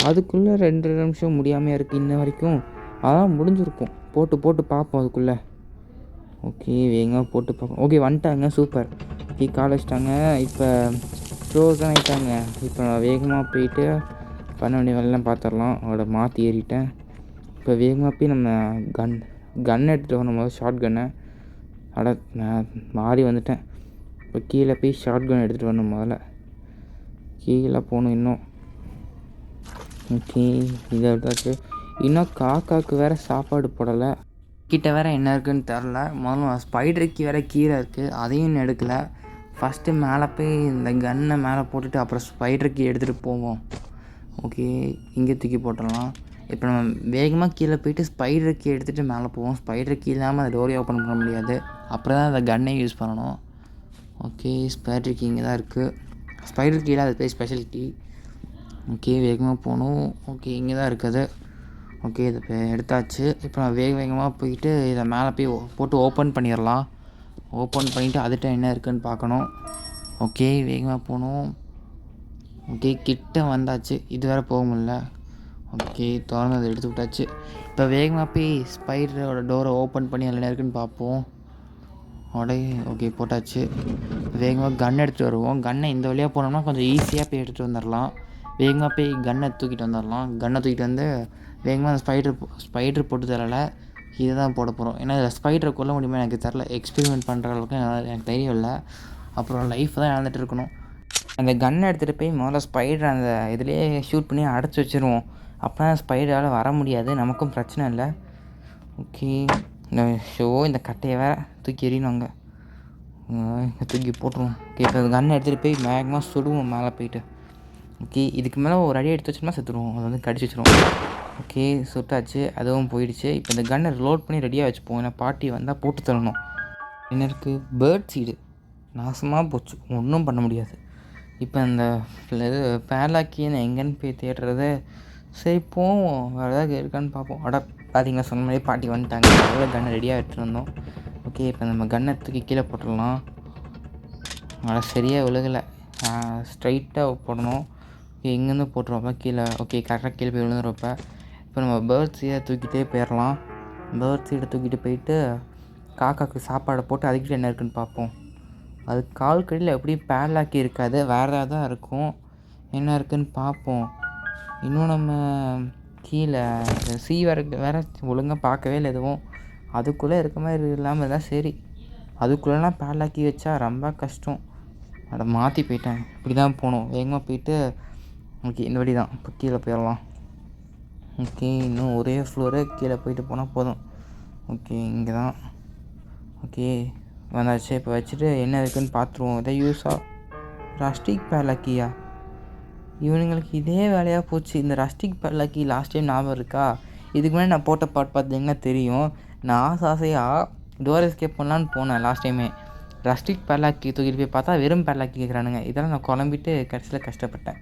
Speaker 1: அதுக்குள்ளே 2 நிமிஷம் முடியாமல் இருக்குது இன்ன வரைக்கும். அதான் முடிஞ்சிருக்கும். போட்டு பார்ப்போம் அதுக்குள்ளே. ஓகே, வேகமாக போட்டு பார்ப்போம். ஓகே, வந்துட்டாங்க. சூப்பர். ஓகே, கால் வச்சிட்டாங்க. இப்போ ஃப்ரோஸன் ஆகிட்டாங்க. இப்போ வேகமாக போயிட்டு பண்ண வேண்டிய வேலைலாம் பார்த்துடலாம். அவளை மாற்றி ஏறிட்டேன். இப்போ வேகமாக போய் நம்ம கன் எடுத்துகிட்டு வரணும். போது ஷார்ட் கன்னை நான் மாறி வந்துட்டேன். இப்போ கீழே போய் ஷார்ட் கன் எடுத்துகிட்டு வரணும். முதல்ல கீழே போகணும் இன்னும். ஓகே, இதை எடுத்தாச்சு. இன்னும் காக்காவுக்கு வேறு சாப்பாடு போடலை. கிட்ட வேறு என்ன இருக்குதுன்னு தெரில. முதல்ல ஸ்பைடருக்கு வேறு கீரை இருக்குது, அதையும் இன்னும் எடுக்கலை. ஃபஸ்ட்டு மேலே போய் இந்த கன்னை மேலே போட்டுட்டு அப்புறம் ஸ்பைடருக்கு எடுத்துகிட்டு போவோம். ஓகே, இங்கே தூக்கி போட்டுடலாம். இப்போ நம்ம வேகமாக கீழே போயிட்டு ஸ்பைடருக்கு எடுத்துகிட்டு மேலே போவோம். ஸ்பைடருக்கு இல்லாமல் அந்த டோரை ஓப்பன் பண்ண முடியாது. அப்புறம் தான் அந்த கன்னை யூஸ் பண்ணணும். ஓகே, ஸ்பைடருக்கு இங்கே தான் இருக்குது. ஸ்பைடருக்கு கீழே அது போய் ஸ்பெஷல் கீ. ஓகே வேகமாக போகணும். ஓகே இங்கே தான் இருக்குது. ஓகே இதை இப்போ எடுத்தாச்சு. இப்போ நான் வேகமாக போயிட்டு இதை மேலே போய் போட்டு ஓப்பன் பண்ணிடலாம். ஓப்பன் பண்ணிவிட்டு அதுகிட்ட என்ன இருக்குதுன்னு பார்க்கணும். ஓகே வேகமாக போகணும். ஓகே கிட்ட வந்தாச்சு. இது வேறு போக முடியல. ஓகே திறந்து அதை எடுத்து விட்டாச்சு. இப்போ வேகமாக போய் ஸ்பைடரோட டோரை ஓப்பன் பண்ணி அதில் என்ன இருக்குதுன்னு பார்ப்போம். ஓகே போட்டாச்சு. வேகமாக கன் எடுத்துகிட்டு வருவோம். கன்னை இந்த வழியாக போனோம்னா கொஞ்சம் ஈஸியாக போய் எடுத்துகிட்டு வந்துடலாம். வேகமாக போய் கன்னை தூக்கிட்டு வந்துடலாம். கன்னை தூக்கிட்டு வந்து வேகமாக அந்த ஸ்பைடர் போட்டு தரலை. இதை தான் போட போகிறோம். ஏன்னா இதில் ஸ்பைடரை கொல்ல முடியுமா எனக்கு தெரில. எக்ஸ்பெரிமெண்ட் பண்ணுற அளவுக்கு எனக்கு தைரியம் இல்லை. அப்புறம் லைஃப் தான் இழந்துட்டு இருக்கணும். அந்த கன்னை எடுத்துகிட்டு போய் முதல்ல ஸ்பைடர் அந்த இதுலேயே ஷூட் பண்ணி அடைச்சி வச்சுருவோம். அப்போ ஸ்பைடரால் வர முடியாது, நமக்கும் பிரச்சனை இல்லை. ஓகே இந்த கட்டையை வேறு தூக்கி எறியணுங்க. தூக்கி போட்டுருவோம். ஓகே இப்போ கன்னை எடுத்துகிட்டு போய் வேகமாக சுடுவோம் மேலே போயிட்டு. ஓகே இதுக்கு மேலே ஒரு அடி எடுத்து வச்சோம்னா செத்துருவோம். அதை வந்து கடிச்சு வச்சுருவோம். ஓகே சுட்டாச்சு, அதுவும் போயிடுச்சு. இப்போ இந்த கன்னை லோட் பண்ணி ரெடியாக வச்சுப்போம். ஏன்னா பாட்டி வந்தால் போட்டு தரணும். என்ன இருக்குது, பேர்ட் சீடு நாசமாக போச்சு, ஒன்றும் பண்ண முடியாது. இப்போ இந்த இது பேலாக்கின்னு எங்கேன்னு போய் தேடுறது. சரி போவோம், வேறு ஏதாவது இருக்கான்னு பார்ப்போம். பார்த்தீங்கன்னா சொன்ன மாதிரி பாட்டி வந்துட்டாங்க. அவ்வளோ கன்னை ரெடியாக எடுத்துகிட்டு வந்தோம். ஓகே இப்போ நம்ம கன்னை தூக்கி கீழே போட்டுடலாம். சரியாக விழுகலை, ஸ்ட்ரைட்டாக போடணும். ஓகே இங்கேருந்து போட்டுருவோப்ப கீழே. ஓகே கரெக்டாக கீழே போய் விழுந்துருப்ப. இப்போ நம்ம பேர்ட் சீடை தூக்கிட்டே போயிடலாம். பேர்ட் சீடை தூக்கிட்டு போயிட்டு காக்காவுக்கு சாப்பாடை போட்டு அதுக்கிட்ட என்ன இருக்குதுன்னு பார்ப்போம். அது கால் கடியில் எப்படியும் பேலாக்கி இருக்காது, வேறு ஏதாவது தான் இருக்கும். என்ன இருக்குதுன்னு பார்ப்போம். இன்னும் நம்ம கீழே வேறு ஒழுங்காக பார்க்கவே இல்லை எதுவும். அதுக்குள்ளே இருக்க மாதிரி இல்லாமல் இருந்தால் சரி. அதுக்குள்ளெலாம் பேலாக்கி வச்சா ரொம்ப கஷ்டம். அதை மாற்றி போயிட்டேன். இப்படி தான் போகணும். வேகமாக போயிட்டு ஓகே இந்த வழி தான். இப்போ கீழே போயிடலாம். ஓகே இன்னும் ஒரே ஃப்ளோரு கீழே போயிட்டு போனால் போதும். ஓகே இங்கே தான். ஓகே வந்தாச்சு. இப்போ வச்சுட்டு என்ன இருக்குதுன்னு பார்த்துருவோம். இதை யூஸாக ரஸ்டிக் பேலாக்கியா, இவனுங்களுக்கு இதே வேலையாக போச்சு. இந்த ரஸ்டிக் பேலாக்கி லாஸ்ட் டைம் ஞாபகம் இருக்கா? இதுக்கு முன்னாடி நான் போட்ட பாட்டு பார்த்தீங்கன்னா தெரியும். நான் ஆசையாக டோர் எஸ்கேப் பண்ணலான்னு போனேன் லாஸ்ட் டைமே. ரஸ்டிக் பேலாக்கி தூக்கிட்டு போய் பார்த்தா வெறும் பேலாக்கி கேட்குறானுங்க. இதெல்லாம் நான் குழம்பிட்டு கடைசியில் கஷ்டப்பட்டேன்.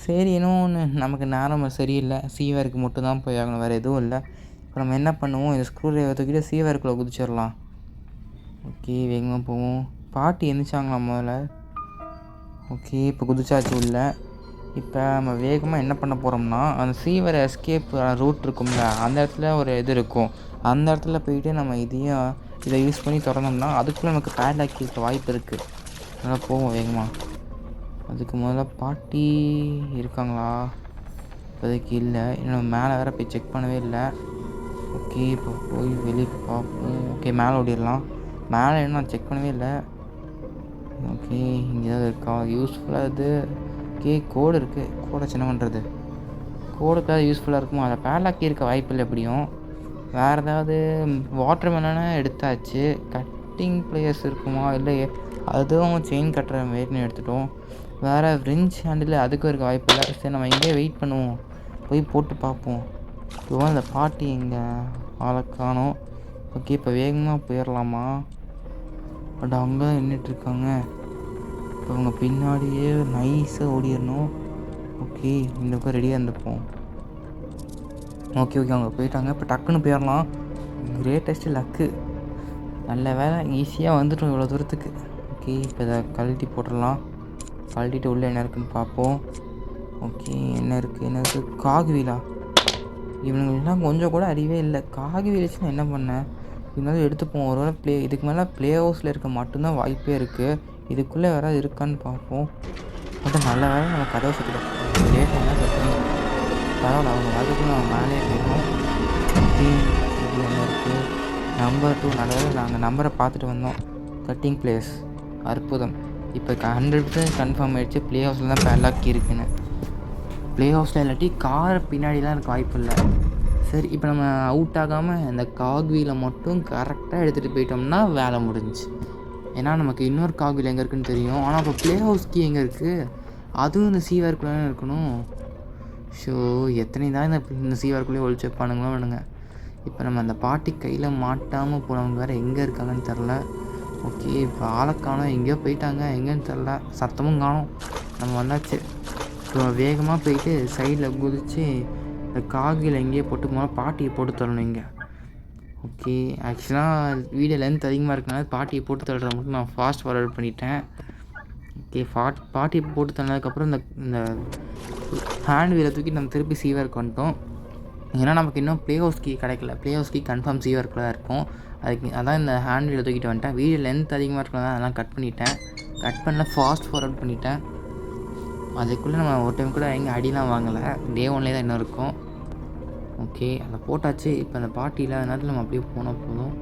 Speaker 1: சரி இன்னொன்று நமக்கு நேரம் சரியில்லை, சீவருக்கு மட்டும்தான் போய் ஆகணும், வேறு எதுவும் இல்லை. இப்போ நம்ம என்ன பண்ணுவோம், இந்த ஸ்க்ரூ ட்ரைவர் தூக்கிட்டு சீவருக்குள்ளே குதிச்சிடலாம். ஓகே வேகமாக போவோம். பாட்டி எழுந்திரிச்சாங்களா முதல்ல? ஓகே இப்போ குதிச்சாச்சு உள்ள. இப்போ நம்ம வேகமாக என்ன பண்ண போகிறோம்னா, அந்த சீவர் எஸ்கேப் ரூட் இருக்கும்ல, அந்த இடத்துல ஒரு இது இருக்கும். அந்த இடத்துல போயிட்டு நம்ம இதை யூஸ் பண்ணி திறந்தோம்னா அதுக்குள்ளே நமக்கு பேட்லாக் இருக்க வாய்ப்பு இருக்குது. அதனால் போவோம் வேகமாக. அதுக்கு முதல்ல பாட்டி இருக்காங்களா? இப்போதைக்கு இல்லை. இன்னும் மேலே வேறு போய் செக் பண்ணவே இல்லை. ஓகே இப்போ போய் வெளியே பார்ப்போம். ஓகே மேலே ஓடிடலாம். மேலே இன்னும் நான் செக் பண்ணவே இல்லை. ஓகே இங்கே ஏதாவது இருக்கா யூஸ்ஃபுல்லாக? இது ஓகே கோடு இருக்குது. கோடை சின்ன பண்ணுறது, கோடுக்காக யூஸ்ஃபுல்லாக இருக்குமோ? அதை பேட்லாக்கி இருக்க வாய்ப்பு இல்லை எப்படியும். வேறு ஏதாவது வாட்டர் மெலனை எடுத்தாச்சு. கட்டிங் பிளேயர்ஸ் இருக்குமா? இல்லை அதுவும் செயின் கட்டுற மாரின்னு எடுத்துட்டோம். வேறு ஃப்ரெஞ்ச் ஹேண்டில் அதுக்கும் இருக்க வாய்ப்பு இல்லை. சரி நம்ம இங்கேயே வெயிட் பண்ணுவோம், போய் போட்டு பார்ப்போம். இப்போ அந்த பாட்டி இங்கே ஆளை காணோம். ஓகே இப்போ வேகமாக போயிடலாமா? பட் அங்கே நின்றுட்டுருக்காங்க. இப்போ அவங்க பின்னாடியே நைஸாக ஓடிடணும். ஓகே இந்த பக்கம் ரெடியாக இருந்துப்போம். ஓகே அவங்க போயிட்டாங்க. இப்போ டக்குன்னு போயிடலாம். கிரேட்டஸ்ட்டு லக்கு, நல்ல வேலை ஈஸியாக வந்துட்டோம் இவ்வளோ தூரத்துக்கு. ஓகே இப்போ இதை கழட்டி போட்டுடலாம். கழட்டிட்டு உள்ளே என்ன இருக்குதுன்னு பார்ப்போம். ஓகே என்ன இருக்குது, காகுவீலா? இவனுங்களாம் கொஞ்சம் கூட அறிவே இல்லை. காகுவீலுச்சுன்னா என்ன பண்ணேன்? இருந்தாலும் எடுத்துப்போம். ஒரு வேளை இதுக்கு மேலே ப்ளே ஹவுஸில் இருக்க மட்டும்தான் வாய்ப்பே இருக்குது. இதுக்குள்ளே வேறு இருக்கான்னு பார்ப்போம். மட்டும் நல்ல வேலை நம்ம கதவை சுற்றிட்டோம். லேட்டாக சுற்றணும், பரவாயில்ல. அவங்க வாழ்க்கைக்குள்ள நம்ம மேலே போயிடும். இது என்ன இருக்குது, நம்பர் 2. நல்ல வேலை நாங்கள் நம்பரை பார்த்துட்டு வந்தோம். கட்டிங் பிளேஸ், அற்புதம். இப்போ 100% கன்ஃபார்ம் ஆகிடுச்சு ப்ளே ஹவுஸில் தான் பேட்லாக் இருக்குன்னு. ப்ளே ஹவுஸில் இல்லாட்டி கார் பின்னாடிலாம் எனக்கு வாய்ப்பு இல்லை. சரி இப்போ நம்ம அவுட் ஆகாமல் இந்த காக்வீலை மட்டும் கரெக்டாக எடுத்துகிட்டு போயிட்டோம்னா வேலை முடிஞ்சிச்சு. ஏன்னா நமக்கு இன்னொரு காக்வீல் எங்கே இருக்குதுன்னு தெரியும். ஆனால் இப்போ ப்ளே ஹவுஸ் கீ எங்கே இருக்குது? அதுவும் இந்த சீவருக்குள்ளே இருக்கணும். ஷோ எத்தனை தான் இந்த சீவருக்குள்ளேயே ஒழிச்சு வைப்பானுங்களோ வேணுங்க. இப்போ நம்ம அந்த பாட்டி கையில் மாட்டாமல் போனவங்க வேறு எங்கே இருக்காங்கன்னு தெரில. ஓகே இப்போ ஆளை காணோம், எங்கேயோ போயிட்டாங்க, எங்கேன்னு தெரில. சத்தமும் காணோம். நம்ம வந்தாச்சு. இப்போ வேகமாக போயிட்டு சைடில் குதித்து இந்த காகில் எங்கேயே போட்டு போனால் பாட்டியை போட்டு தரணும் இங்கே. ஓகே, ஆக்சுவலாக வீடியோ லென்த் அதிகமாக இருக்கனால பாட்டியை போட்டு தள்ளுற மட்டும் நான் ஃபாஸ்ட் ஃபார்வர்ட் பண்ணிட்டேன். ஓகே, பாட்டியை போட்டு தள்ளதுக்கப்புறம் இந்த ஹேண்ட் வீலை தூக்கி நம்ம திருப்பி சீவருக்கு வந்துட்டோம். ஏன்னா நமக்கு இன்னும் ப்ளே ஹவுஸ் கீ கிடைக்கல. ப்ளே ஹவுஸ் கீ கன்ஃபார்ம் சீவர்க்கில் தான் இருக்கும். அதான் இந்த ஹேண்ட் வீலை தூக்கிட்டு வந்துட்டேன். வீடியோ லென்த் அதிகமாக இருக்கனால அதெல்லாம் கட் பண்ணிட்டேன். கட் பண்ணல, ஃபாஸ்ட் ஃபார்வர்ட் பண்ணிட்டேன். அதுக்குள்ளே நம்ம ஒரு டைம் கூட எங்கே அடிலாம் வாங்கலை. டே 1லே தான் இன்னும் இருக்கும். ஓகே, அதை போட்டாச்சு. இப்போ அந்த பாட்டி இல்லாத நேரத்தில் நம்ம அப்படியே போனால் போதும்.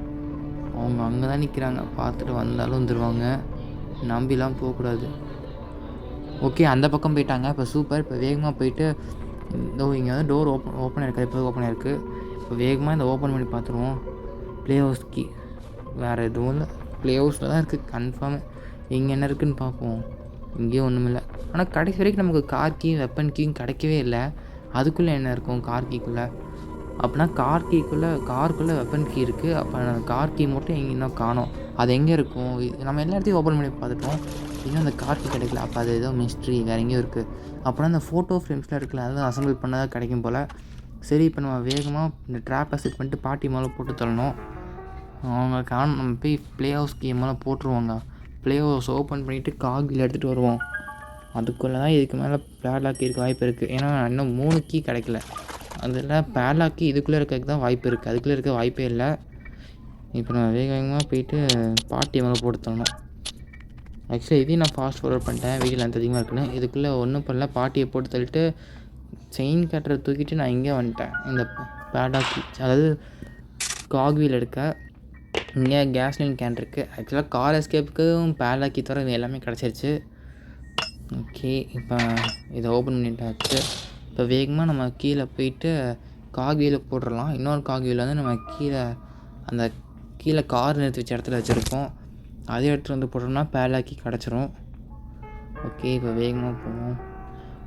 Speaker 1: அவங்க அங்கே தான் நிற்கிறாங்க. பார்த்துட்டு வந்தாலும் வந்துடுவாங்க. நம்பிலாம் போகக்கூடாது. ஓகே, அந்த பக்கம் போயிட்டாங்க. இப்போ சூப்பர். இப்போ வேகமாக போயிட்டு இங்கே வந்து டோர் ஓப்பன் இருக்குது. இப்போ ஓப்பன் ஆகிருக்கு. இப்போ வேகமாக இந்த ஓப்பன் பண்ணி பார்த்துருவோம். ப்ளே ஹவுஸ் கீ வேறு எதுவும் இல்லை. ப்ளே ஹவுஸில் தான் இருக்குது கன்ஃபார்ம். இங்கே என்ன இருக்குதுன்னு பார்ப்போம். இங்கேயும் ஒன்றும் இல்லை. ஆனால் கடைசி வரைக்கும் நமக்கு கார் கீ வெப்பன் கீயும் கிடைக்கவே இல்லை. அதுக்குள்ளே என்ன இருக்கும் கார் கீக்குள்ளே? அப்படின்னா காருக்குள்ளே வெப்பன் கீ இருக்குது. அப்போ கார் கீ மட்டும் எங்கே இன்னும் காணோம். அது எங்கே இருக்கும்? நம்ம எல்லா இடத்தையும் ஓப்பன் பண்ணி பார்த்துட்டோம். இன்னும் அந்த கார் கீ கிடைக்கல. அப்போ அது ஏதோ மிஸ்ட்ரி வேறு எங்கேயும் இருக்குது. அப்படின்னா அந்த ஃபோட்டோ ஃப்ரேம்ஸ்லாம் இருக்குல்ல, அதெல்லாம் அசம்பிள் பண்ணால் கிடைக்கும் போல். சரி, இப்போ நம்ம வேகமாக இந்த ட்ராப்பை செட் பண்ணிட்டு பாட்டி மேலே போட்டு தள்ளணும். அவங்க நம்ம போய் ப்ளே ஹவுஸ் கீ மேலே போட்டுருவாங்க. ப்ளே ஹவுஸ் ஓப்பன் பண்ணிவிட்டு காகில் எடுத்துகிட்டு வருவோம். அதுக்குள்ளே தான் இதுக்கு மேலே பேட்லாக் இருக்க வாய்ப்பு இருக்குது. ஏன்னா இன்னும் 3 கீ கிடைக்கல. அதில் பேட்லாக் கீ இதுக்குள்ளே இருக்கிறதுக்கு தான் வாய்ப்பு இருக்குது. அதுக்குள்ளே இருக்க வாய்ப்பே இல்லை. இப்போ நான் வேகமாக போயிட்டு பாட்டி மேலே போட்டு தரணும். ஆக்சுவலாக இதையும் நான் ஃபாஸ்ட் ஃபார்வர்ட் பண்ணிட்டேன். வீடியோ லென்த் அதிகமாக இருக்குன்னு. இதுக்குள்ளே ஒன்றும் பண்ணல. பாட்டியை போட்டு தள்ளிட்டு செயின் கட்டரை தூக்கிட்டு நான் இங்கே வந்துட்டேன். இந்த பேட்லாக் கீ, அதாவது காக்வீல் எடுக்க இங்கே கேஸ்லின் கேன் இருக்குது. ஆக்சுவலாக கார் எஸ்கேப்புக்கும் பேட்லாக் கீ தவிர இது எல்லாமே கிடச்சிருச்சு. ஓகே, இப்போ இதை ஓப்பன் பண்ணிட்டாச்சு. இப்போ வேகமாக நம்ம கீழே போயிட்டு காக்வீலை போட்டுடலாம். இன்னொரு காக்வீல் வந்து நம்ம கீழே கார் நிறுத்தி வச்ச இடத்துல வச்சுருப்போம். அதே இடத்துல வந்து போட்டோம்னா பேட்லாக் கீ கிடச்சிரும். ஓகே, இப்போ வேகமாக போவோம்.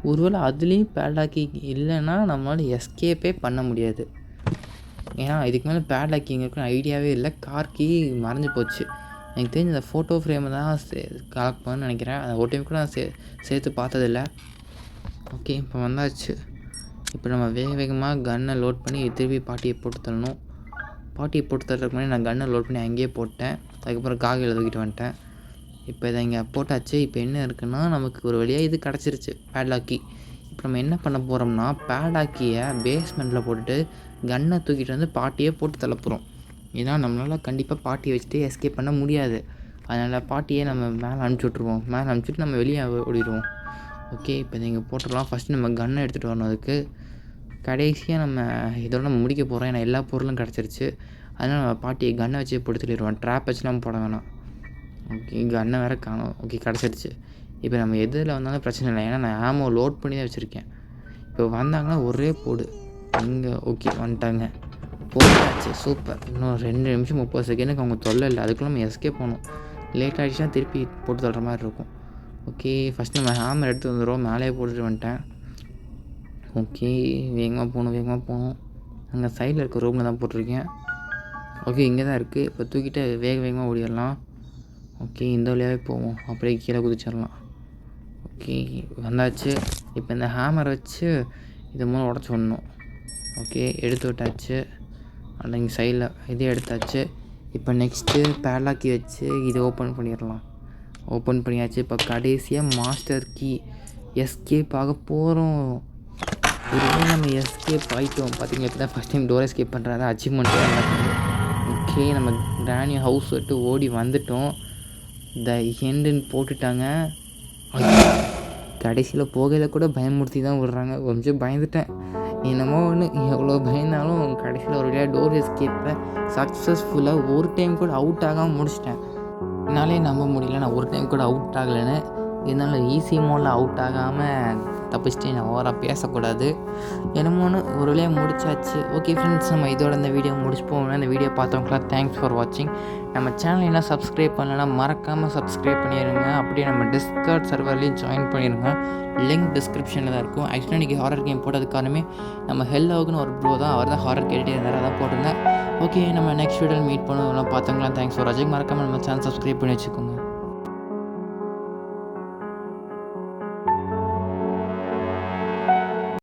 Speaker 1: ஒருவேளை அதுலேயும் பேட்லாக் கீ இல்லைன்னா நம்மளால் எஸ்கேப்பே பண்ண முடியாது. ஏன்னா இதுக்கு மேலே பேட்லாக் கீ இருக்குன்னு ஐடியாவே இல்லை. கார் கீ மறைஞ்சி போச்சு. எனக்கு தெரிஞ்ச இந்த ஃபோட்டோ ஃப்ரேமை தான் கலெக்ட் பண்ணணும்னு நினைக்கிறேன். அதை ஒரு டைம் கூட நான் சேர்த்து பார்த்ததில்ல. ஓகே, இப்போ வந்தாச்சு. இப்போ நம்ம வேகமாக கன்னை லோட் பண்ணி திருப்பி பாட்டியை போட்டு தள்ளணும். பாட்டியை போட்டு தள்ளுறதுக்கு முன்னாடி நான் கன்னை லோட் பண்ணி அங்கேயே போட்டேன். அதுக்கப்புறம் காகில் தூக்கிட்டு வந்துட்டேன். இப்போ இதை இங்கே போட்டாச்சு. இப்போ என்ன இருக்குன்னா, நமக்கு ஒரு வழியாக இது கிடச்சிருச்சு பேட்லாக் கீ. இப்போ நம்ம என்ன பண்ண போகிறோம்னா, பேட்லாக் கீயை பேஸ்மெண்ட்டில் போட்டுட்டு கன்னை தூக்கிட்டு வந்து பாட்டியை போட்டு தள்ள போகிறோம். ஏன்னா நம்மளால் கண்டிப்பாக பாட்டியை வச்சுட்டு எஸ்கேப் பண்ண முடியாது. அதனால் பாட்டியை நம்ம மேலே அனுப்பிச்சி விட்ருவோம். மேலே அனுப்பிச்சிட்டு நம்ம வெளியே ஓடிடுவோம். ஓகே, இப்போ நீங்கள் போட்டுடலாம். ஃபஸ்ட்டு நம்ம கன்னை எடுத்துகிட்டு வரணும். அதுக்கு கடைசியாக நம்ம இதோட நம்ம முடிக்க போகிறோம். ஏன்னா எல்லா பொருளும் கிடச்சிருச்சு. அதனால் நம்ம பாட்டியை கன்னை வச்சு போட்டு தள்ளிடுவோம். ட்ராப் வச்சுலாம் போட வேணாம். ஓகே, கன்னை வேறு காணும். ஓகே, கிடச்சிருச்சு. இப்போ நம்ம எதில் வந்தாலும் பிரச்சனை இல்லை. ஏன்னா நான் ஆமோ லோட் பண்ணி தான் வச்சுருக்கேன். இப்போ வந்தாங்கன்னா ஒரே போடு இங்கே. ஓகே, வந்துட்டாங்க. போட்டாச்சு. சூப்பர். இன்னும் 2 நிமிஷம் 30 செகண்டுக்கு அவங்க தொல்லை இல்லை. அதுக்குள்ளே நம்ம எஸ்கேப் போகணும். லேட் ஆகிடுச்சுன்னா திருப்பி போட்டு தள்ளுற மாதிரி இருக்கும். ஓகே, ஃபஸ்ட் நம்ம ஹேமர் எடுத்து வந்துடுவோம். மேலேயே போட்டுட்டு வந்துட்டேன். ஓகே, வேகமாக போகணும். அங்கே சைடில் இருக்க ரூமில் தான் போட்டிருக்கேன். ஓகே, இங்கே தான் இருக்குது. இப்போ தூக்கிட்டு வேகமாக ஓடிடலாம். ஓகே, இந்த வழியாகவே போவோம். அப்படியே கீழே குதிச்சிடலாம். ஓகே, வந்தாச்சு. இப்போ இந்த ஹேமரை வச்சு இது மூலம் உடச்சி விடணும். ஓகே, எடுத்து விட்டாச்சு. ஆனால் இங்கே சைடில் இதே எடுத்தாச்சு. இப்போ நெக்ஸ்ட்டு பேட்லாக் கீ வச்சு இதை ஓப்பன் பண்ணிடலாம். ஓப்பன் பண்ணியாச்சு. இப்போ கடைசியாக மாஸ்டர் கீ எஸ்கேப் ஆக போகிறோம். இதுவே நம்ம எஸ்கேப் ஆகிட்டோம். பார்த்தீங்கன்னா இப்போ தான் ஃபஸ்ட் டைம் டோர் எஸ்கேப் பண்ணுறாங்க. அச்சீவ்மெண்ட்டு. ஓகே, நம்ம கிராணி ஹவுஸ் விட்டு ஓடி வந்துட்டோம். த எண்டுன்னு போட்டுட்டாங்க. கடைசியில் போகையில் கூட பயமுறுத்தி தான் விடுறாங்க. கொஞ்சம் பயந்துட்டேன். என்னமோ ஒன்று, எவ்வளோ பயந்தாலும் கடைசியில் ஒரு வழியாக டோர் எஸ்கேப்பை சக்ஸஸ்ஃபுல்லாக ஒரு டைம் கூட அவுட் ஆகாமல் முடிச்சிட்டேன். என்னாலே நம்ப முடியல நான் ஒரு டைம் கூட அவுட் ஆகலைன்னு. இருந்தாலும் ஈஸி மோடில் அவுட் ஆகாமல் தப்பிச்சிட்டு நான் ஓவராக பேசக்கூடாது. என்னமோன்னு ஒரு வழியாக முடிச்சாச்சு. ஓகே ஃப்ரெண்ட்ஸ், நம்ம இதோட இந்த வீடியோ முடிச்சுப்போம். இந்த வீடியோ பார்த்தவங்களாம் தேங்க்ஸ் ஃபார் வாட்சிங். நம்ம சேனல் என்ன சப்ஸ்கிரைப் பண்ணலைன்னா மறக்காமல் சப்ஸ்கிரைப் பண்ணிடுங்க. அப்படியே நம்ம டிஸ்கார்ட் சர்வர்லேயும் ஜாயின் பண்ணிடுங்க. லிங்க் டிஸ்கிரிப்ஷனில் தான் இருக்கும். ஆக்சுவலாக இன்றைக்கி ஹாரர் கேம் போட்டதுக்கு காரணமே நம்ம ஹெல்லோவுக்குன்னு ஒரு ப்ரோ தான். அவர் தான் ஹாரர் கேட்டுகிட்டே இருந்தார். அதான் போட்டிருந்தேன். ஓகே, நம்ம நெக்ஸ்ட் வீடியோவில் மீட் பண்ணுவோம். பார்த்தவங்களாம் தேங்க்ஸ் ஃபார் வாட்சிங். மறக்காமல் நம்ம சேனல் சப்ஸ்கிரைப் பண்ணி வச்சுக்கோங்க.